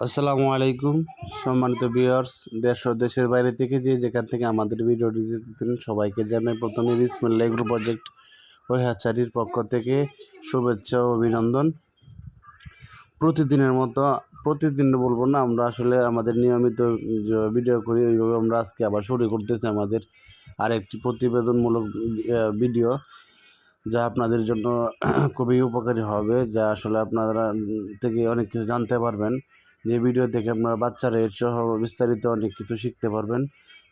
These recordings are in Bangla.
আসসালামু আলাইকুম সম্মানিত ভিউয়ার্স, দেশ ও দেশের বাইরে থেকে যেখান থেকে আমাদের ভিডিওটি দেখতেছেন সবাইকে জানাই প্রথমে বিসমিল্লাহ এগ্রো প্রজেক্ট ও হ্যাচারির পক্ষ থেকে শুভেচ্ছা ও অভিনন্দন। প্রতিদিনের মতো প্রতিদিন বলবো না, আমরা আসলে আমাদের নিয়মিত ভিডিও করি, ওইভাবে আমরা আজকে আবার শুরু করতেছি আমাদের আরেকটি প্রতিবেদনমূলক ভিডিও, যা আপনাদের জন্য খুবই উপকারী হবে, যা আসলে আপনারা থেকে অনেক কিছু জানতে পারবেন। যে ভিডিও থেকে আপনারা বাচ্চারা এর সহ বিস্তারিত অনেক কিছু শিখতে পারবেন।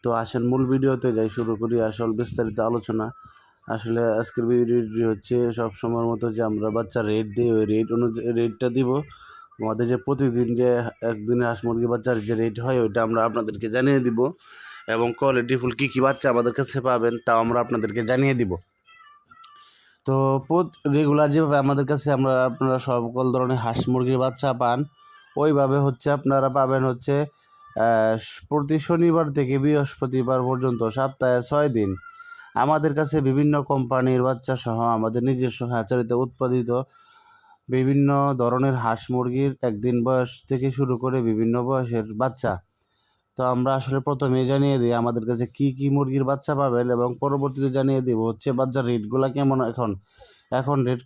তো আসেন মূল ভিডিওতে যাই, শুরু করি আসল বিস্তারিত আলোচনা। আসলে আজকের ভিডিওটি হচ্ছে সব সময়ের মতো যে আমরা বাচ্চা রেট দিই, ওই রেট অনুযায়ী রেটটা দিব। আমাদের যে প্রতিদিন যে একদিনে হাঁস মুরগি বাচ্চার যে রেট হয় ওইটা আমরা আপনাদেরকে জানিয়ে দিব, এবং কোয়ালিটিফুল কী কী বাচ্চা আমাদের কাছে পাবেন তাও আমরা আপনাদেরকে জানিয়ে দিব। তো রেগুলার যেভাবে আমাদের কাছে আপনারা সকল ধরনের হাঁস মুরগির বাচ্চা পান, ওইভাবে হচ্ছে আপনারা পাবেন হচ্ছে প্রতি শনিবার থেকে বৃহস্পতিবার পর্যন্ত সপ্তাহে 6 দিন আমাদের কাছে বিভিন্ন কোম্পানির বাচ্চা সহ আমাদের নিজস্ব হ্যাচারিতে উৎপাদিত বিভিন্ন ধরনের হাঁস মুরগির একদিন বয়স থেকে শুরু করে বিভিন্ন বয়সের বাচ্চা। তো আমরা আসলে প্রথমেই জানিয়ে দিই আমাদের কাছে কি কি মুরগির বাচ্চা পাবেন, এবং পরবর্তীতে জানিয়ে দিব হচ্ছে বাচ্চার রেটগুলো কেমন। এখন রেট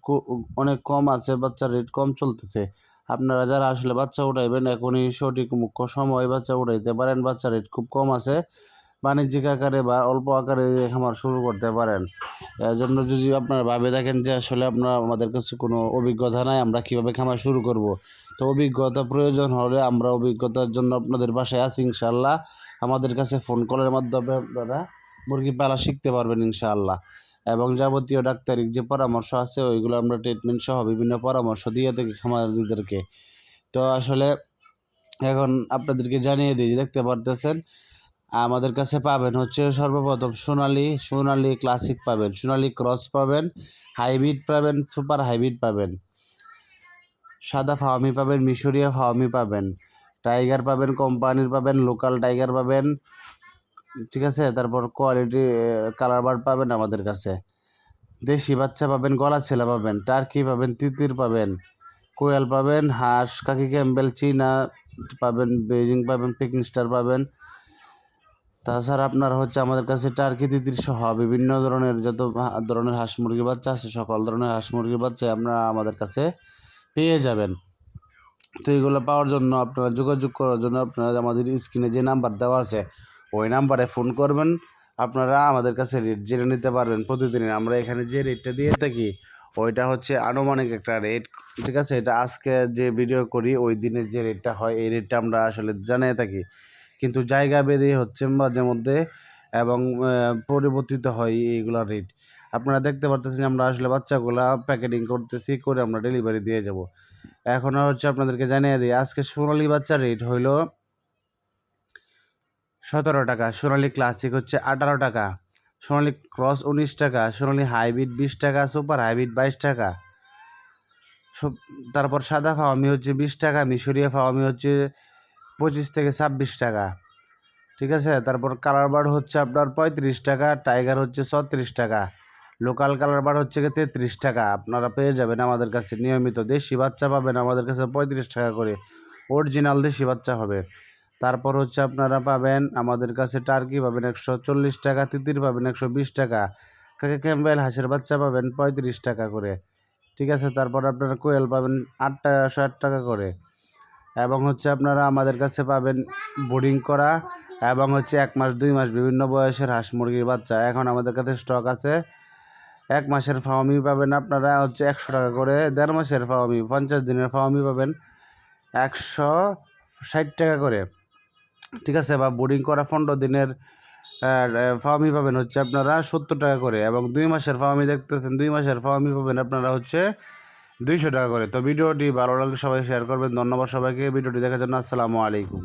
অনেক কম আছে, বাচ্চার রেট কম চলতেছে। আপনারা যারা আসলে বাচ্চা উঠাইবেন এখনই সঠিক মুখ্য সময় বাচ্চা উঠাইতে পারেন, বাচ্চা রেট খুব কম আছে, বাণিজ্যিক আকারে বা অল্প আকারে খামার শুরু করতে পারেন। এর জন্য যদি আপনারা ভাবে দেখেন যে আসলে আপনারা আমাদের কাছে কোনো অভিজ্ঞতা নাই, আমরা কিভাবে খামার শুরু করব, তো অভিজ্ঞতা প্রয়োজন হলে আমরা অভিজ্ঞতার জন্য আপনাদের বাসায় আছি ইনশাআল্লাহ। আমাদের কাছে ফোন কলের মাধ্যমে আপনারা মুরগি পালা শিখতে পারবেন ইনশাআল্লাহ, এবং যাবতীয় ডাক্তারিক যে পরামর্শ আছে ওইগুলো আমরা ট্রিটমেন্ট সহ বিভিন্ন পরামর্শ দিয়ে থাকি খামারিদেরকে। তো আসলে এখন আপনাদেরকে জানিয়ে দিই, দেখতে পারতেছেন আমাদের কাছে পাবেন হচ্ছে সর্বপ্রথম সোনালি ক্লাসিক পাবেন, সোনালি ক্রস পাবেন, হাইব্রিড পাবেন, সুপার হাইব্রিড পাবেন, সাদা ফাওয়ামি পাবেন, মিশরীয় ফাওয়ামি পাবেন, টাইগার পাবেন, কোম্পানির পাবেন, লোকাল টাইগার পাবেন, ঠিক আছে। তারপর কোয়ালিটি কালার বার্ড পাবেন আমাদের কাছে, দেশি বাচ্চা পাবেন, গলা ছেলা পাবেন, টার্কি পাবেন, তিতির পাবেন, কোয়েল পাবেন, হাঁস কাকি ক্যাম্বেল চীনা পাবেন, বেজিং পাবেন, পিকিং স্টার পাবেন। তাছাড়া আপনার হচ্ছে আমাদের কাছে টার্কি তিতির সহ বিভিন্ন ধরনের যত ধরনের হাঁস মুরগির বাচ্চা আছে সকল ধরনের হাঁস মুরগির বাচ্চা আপনারা আমাদের কাছে পেয়ে যাবেন। তো এগুলো পাওয়ার জন্য আপনারা যোগাযোগ করার জন্য আপনারা আমাদের স্ক্রিনে যে নাম্বার দেওয়া আছে ওই নাম্বারে ফোন করবেন, আপনারা আমাদের কাছে রেট জেনে নিতে পারবেন। প্রতিদিনের আমরা এখানে যে রেটটা দিয়ে থাকি ওইটা হচ্ছে আনুমানিক একটা রেট, ঠিক আছে। এটা আজকে যে ভিডিও করি ওই দিনের যে রেটটা হয় এই রেটটা আমরা আসলে জানিয়ে থাকি, কিন্তু জায়গা বেঁধে হচ্ছে মাঝে মধ্যে এবং পরিবর্তিত হয় এইগুলোর রেট। আপনারা দেখতে পারতেছেন আমরা আসলে বাচ্চাগুলা প্যাকেটিং করতেছি, করে আমরা ডেলিভারি দিয়ে যাব। এখন হচ্ছে আপনাদেরকে জানিয়ে দিই আজকে সোনালী বাচ্চার রেট হইল 17 টাকা, সোনালী ক্লাসিক হচ্ছে 18 টাকা, সোনালী ক্রস 19 টাকা, সোনালী হাইব্রিড 20 টাকা, সুপার হাইব্রিড 22 টাকা। তারপর সাদা ফাওয়ামি হচ্ছে 20 টাকা, মিশরীয় ফাওয়ামি হচ্ছে 25 থেকে 26 টাকা, ঠিক আছে। তারপর কালার বার্ড হচ্ছে আপনার 35 টাকা, টাইগার হচ্ছে 36 টাকা, লোকাল কালার বার্ড হচ্ছে 33 টাকা। আপনারা পেয়ে যাবেন আমাদের কাছে নিয়মিত দেশি বাচ্চা পাবেন আমাদের কাছে 35 টাকা করে, অরিজিনাল দেশি বাচ্চা হবে। তারপর হচ্ছে আপনারা পাবেন আমাদের কাছে টার্কি পাবেন 140 টাকা, তিতির পাবেন 120 টাকা, কাকে ক্যাম্বেল হাঁসের বাচ্চা পাবেন 35 টাকা করে, ঠিক আছে। তারপর আপনারা কোয়েল পাবেন 8 টাকা করে, এবং হচ্ছে আপনারা আমাদের কাছে পাবেন বোর্ডিং করা এবং হচ্ছে 1 মাস 2 মাস বিভিন্ন বয়সের হাঁস মুরগির বাচ্চা। এখন আমাদের কাছে স্টক আছে। 1 মাসের ফাওয়ামি পাবেন আপনারা হচ্ছে 100 টাকা করে, 1.5 মাসের ফাওয়ামি 50 দিনের ফাওয়ামি পাবেন 160 টাকা করে, ঠিক আছে। বা বোর্ডিং করা 15 দিনের ফাওয়ামি পাবেন হচ্ছে আপনারা 70 টাকা করে, এবং 2 মাসের ফাওয়ামি দেখতেছেন 2 মাসের ফাওয়ামি পাবেন আপনারা হচ্ছে 200 টাকা করে। তো ভিডিওটি ভালো লাগলে সবাই শেয়ার করবেন। ধন্যবাদ সবাইকে ভিডিওটি দেখার জন্য। আসসালামু আলাইকুম।